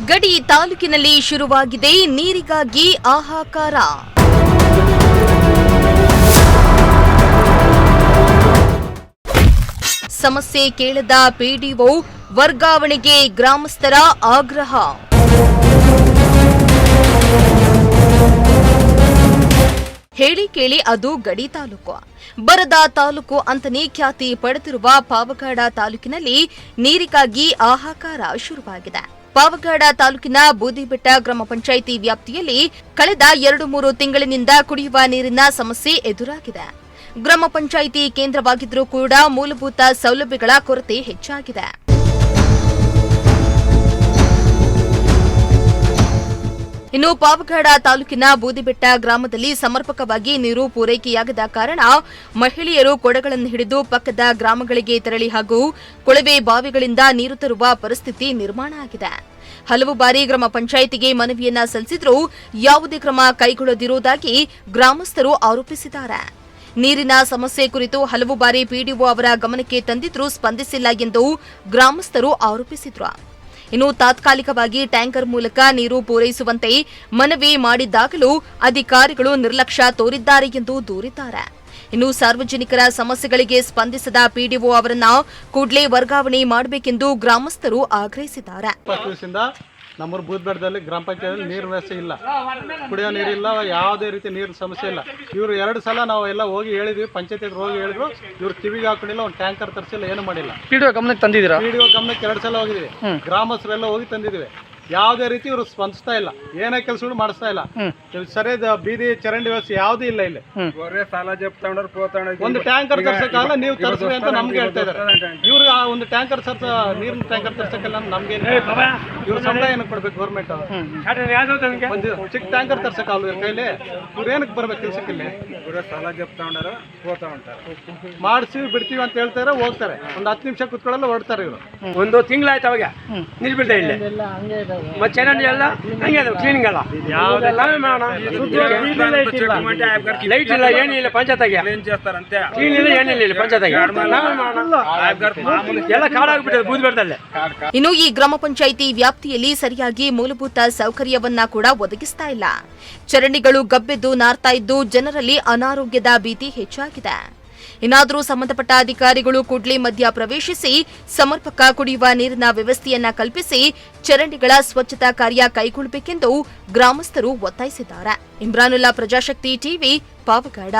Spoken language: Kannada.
ಗಡಿ ತಾಲೂಕಿನಲ್ಲಿ ಶುರುವಾಗಿದೆ ನೀರಿಗಾಗಿ ಹಾಹಾಕಾರ. ಸಮಸ್ಯೆ ಕೇಳದ ಪಿಡಿಒ ವರ್ಗಾವಣೆಗೆ ಗ್ರಾಮಸ್ಥರ ಆಗ್ರಹ. ಹೇಳಿ ಕೇಳಿ ಅದು ಗಡಿ ತಾಲೂಕು. ಬರದ ತಾಲೂಕು ಅಂತನೇ ಖ್ಯಾತಿ ಪಡೆದಿರುವ ಪಾವಗಡ ತಾಲೂಕಿನಲ್ಲಿ ನೀರಿಗಾಗಿ ಹಾಹಾಕಾರ ಶುರುವಾಗಿದೆ. ಪಾವಗಡ ತಾಲೂಕಿನ ಬೂದಿಬೆಟ್ಟ ಗ್ರಾಮ ಪಂಚಾಯಿತಿ ವ್ಯಾಪ್ತಿಯಲ್ಲಿ ಕಳೆದ 2-3 ತಿಂಗಳಿನಿಂದ ಕುಡಿಯುವ ನೀರಿನ ಸಮಸ್ಯೆ ಎದುರಾಗಿದೆ. ಗ್ರಾಮ ಪಂಚಾಯಿತಿ ಕೇಂದ್ರವಾಗಿದ್ದರೂ ಕೂಡ ಮೂಲಭೂತ ಸೌಲಭ್ಯಗಳ ಕೊರತೆ ಹೆಚ್ಚಾಗಿದೆ. ಇನ್ನು ಪಾವಗಡ ತಾಲೂಕಿನ ಬೂದಿಬೆಟ್ಟ ಗ್ರಾಮದಲ್ಲಿ ಸಮರ್ಪಕವಾಗಿ ನೀರು ಪೂರೈಕೆಯಾಗದ ಕಾರಣ ಮಹಿಳೆಯರು ಕೊಡಗಳನ್ನು ಹಿಡಿದು ಪಕ್ಕದ ಗ್ರಾಮಗಳಿಗೆ ತೆರಳಿ ಹಾಗೂ ಕೊಳವೆ ಬಾವಿಗಳಿಂದ ನೀರು ತರುವ ಪರಿಸ್ಥಿತಿ ನಿರ್ಮಾಣ ಆಗಿದೆ. ಹಲವು ಬಾರಿ ಗ್ರಾಮ ಪಂಚಾಯಿತಿಗೆ ಮನವಿಯನ್ನ ಸಲ್ಲಿಸಿದ್ರೂ ಯಾವುದೇ ಕ್ರಮ ಕೈಗೊಳ್ಳದಿರುವುದಾಗಿ ಗ್ರಾಮಸ್ಥರು ಆರೋಪಿಸಿದ್ದಾರೆ. ನೀರಿನ ಸಮಸ್ಯೆ ಕುರಿತು ಹಲವು ಬಾರಿ ಪಿಡಿಒ ಅವರ ಗಮನಕ್ಕೆ ತಂದಿದ್ರೂ ಸ್ಪಂದಿಸಿಲ್ಲ ಎಂದು ಗ್ರಾಮಸ್ಥರು ಆರೋಪಿಸಿದ್ರು. ಇನ್ನು ತಾತ್ಕಾಲಿಕವಾಗಿ ಟ್ಯಾಂಕರ್ ಮೂಲಕ ನೀರು ಪೂರೈಸುವಂತೆ ಮನವಿ ಮಾಡಿದ್ದಾಗಲೂ ಅಧಿಕಾರಿಗಳು ನಿರ್ಲಕ್ಷ್ಯ ತೋರಿದ್ದಾರೆ ಎಂದು ದೂರಿದ್ದಾರೆ. ಇನ್ನು ಸಾರ್ವಜನಿಕರ ಸಮಸ್ಯೆಗಳಿಗೆ ಸ್ಪಂದಿಸದ ಪಿಡಿಒ ಅವರನ್ನ ಕೂಡಲೇ ವರ್ಗಾವಣೆ ಮಾಡಬೇಕೆಂದು ಗ್ರಾಮಸ್ಥರು ಆಗ್ರಹಿಸಿದ್ದಾರೆ. ನಮ್ಮೂರು ಬೂದ್ಬೆಟ್ಟದಲ್ಲಿ ಗ್ರಾಮ ಪಂಚಾಯತ್ ನೀರಿನ ವ್ಯವಸ್ಥೆ ಇಲ್ಲ, ಕುಡಿಯೋ ನೀರಿಲ್ಲ, ಯಾವುದೇ ರೀತಿ ನೀರಿನ ಸಮಸ್ಯೆ ಇಲ್ಲ. ಇವರು 2 ಸಲ ನಾವು ಎಲ್ಲ ಹೋಗಿ ಹೇಳಿದ್ವಿ, ಪಂಚಾಯತ್ ಹೋಗಿ ಹೇಳಿದ್ರು, ಇವ್ರು ಕಿವಿಗೆ ಹಾಕೊಂಡಿಲ್ಲ, ಒಂದು ಟ್ಯಾಂಕರ್ ತರಿಸಿಲ್ಲ, ಏನು ಮಾಡಿಲ್ಲ. ಪಿಡಿಒ ಗಮನಕ್ಕೆ ತಂದಿದ್ದೀರಾ? ಪಿಡಿಒ ಗಮನಕ್ಕೆ 2 ಸಲ ಹೋಗಿದ್ವಿ, ಗ್ರಾಮಸ್ಥರೆಲ್ಲ ಹೋಗಿ ತಂದಿದ್ವಿ. ಯಾವುದೇ ರೀತಿ ಇವರು ಸ್ಪಂದಿಸ್ತಾ ಇಲ್ಲ, ಏನೇ ಕೆಲಸಗಳು ಮಾಡಿಸ್ತಾ ಇಲ್ಲ. ಸರಿಯಾದ ಬೀದಿ ಚರಂಡಿ ವ್ಯವಸ್ಥೆ ಯಾವುದೂ ಇಲ್ಲ. ಇಲ್ಲಿ ಒಂದು ಟ್ಯಾಂಕರ್ ತರ್ಸಕ್ಕಾಗಲ್ಲ, ನೀವು ತರಿಸ್ರಿ ಅಂತ ನಮ್ಗೆ ಹೇಳ್ತಾ ಇದ್ದಾರೆ. ಇವ್ರು ಒಂದು ಟ್ಯಾಂಕರ್ ನೀರಿನ ಟ್ಯಾಂಕರ್ ತರ್ಸಕ್ಕೆಲ್ಲ ನಮ್ಗೆ ಇವ್ರು ಸಂಬಳ ಏನಕ್ಕೆ ಕೊಡ್ಬೇಕು ಗೌರ್ಮೆಂಟ್? ಒಂದು ಚಿಕ್ಕ ಟ್ಯಾಂಕರ್ ತರ್ಸಕ್ಕಾಗಲ್ಲ ಇವ್ರ ಕೈಲಿ. ಇವ್ರು ಏನಕ್ಕೆ ಬರ್ಬೇಕು ಕೆಲ್ಸಕ್ಕಿಲ್ಲಿ? ಮಾಡಿಸಿ ಬಿಡ್ತೀವಿ ಅಂತ ಹೇಳ್ತಾರೆ, ಹೋಗ್ತಾರೆ. ಒಂದು 10 ನಿಮಿಷ ಕುತ್ಕೊಳ್ಳಲ್ಲ, ಹೊಡ್ತಾರೆ ಇವರು. ಒಂದು ತಿಂಗಳಾಯ್ತು ಅವಾಗ ನಿಲ್ಬಿಡ್ತಾ ಇಲ್ಲ. ಮತ್ತೆ ಚರಂಡಿ ಎಲ್ಲ ಹಂಗೆ ಕ್ಲೀನಿಂಗ್ ಅಲ್ಲ, ಲೈಟ್ ಇಲ್ಲ, ಏನಿಲ್ಲ ಪಂಚಾಯತ್ಗೆ, ಕ್ಲೀನ್ ಇಲ್ಲ, ಏನಿಲ್ಲ ಪಂಚಾಯತ್ಗೆ, ಎಲ್ಲ ಕಾಡಾಗ್ಬಿಟ್ಟಿದೆ ಬೂದ್ಬೆಟ್ಟದಲ್ಲಿ. ಇನ್ನು ಈ ಗ್ರಾಮ ಪಂಚಾಯಿತಿ ವ್ಯಾಪ್ತಿಯಲ್ಲಿ ಸರಿಯಾಗಿ ಮೂಲಭೂತ ಸೌಕರ್ಯವನ್ನ ಕೂಡ ಒದಗಿಸ್ತಾ ಇಲ್ಲ. ಚರಂಡಿಗಳು ಗಬ್ಬೆದ್ದು ನಾರ್ತಾ ಇದ್ದು ಜನರಲ್ಲಿ ಅನಾರೋಗ್ಯದ ಭೀತಿ ಹೆಚ್ಚಾಗಿದೆ. ಇನ್ನಾದರೂ ಸಂಬಂಧಪಟ್ಟ ಅಧಿಕಾರಿಗಳು ಕೂಡಲೇ ಮಧ್ಯ ಪ್ರವೇಶಿಸಿ ಸಮರ್ಪಕ ಕುಡಿಯುವ ನೀರಿನ ವ್ಯವಸ್ಥೆಯನ್ನ ಕಲ್ಪಿಸಿ ಚರಂಡಿಗಳ ಸ್ವಚ್ಛತಾ ಕಾರ್ಯ ಕೈಗೊಳ್ಳಬೇಕೆಂದು ಗ್ರಾಮಸ್ಥರು ಒತ್ತಾಯಿಸಿದ್ದಾರೆ. ಇಮ್ರಾನುಲ್ಲಾ, ಪ್ರಜಾಶಕ್ತಿ ಟಿವಿ, ಪಾವಗಡ.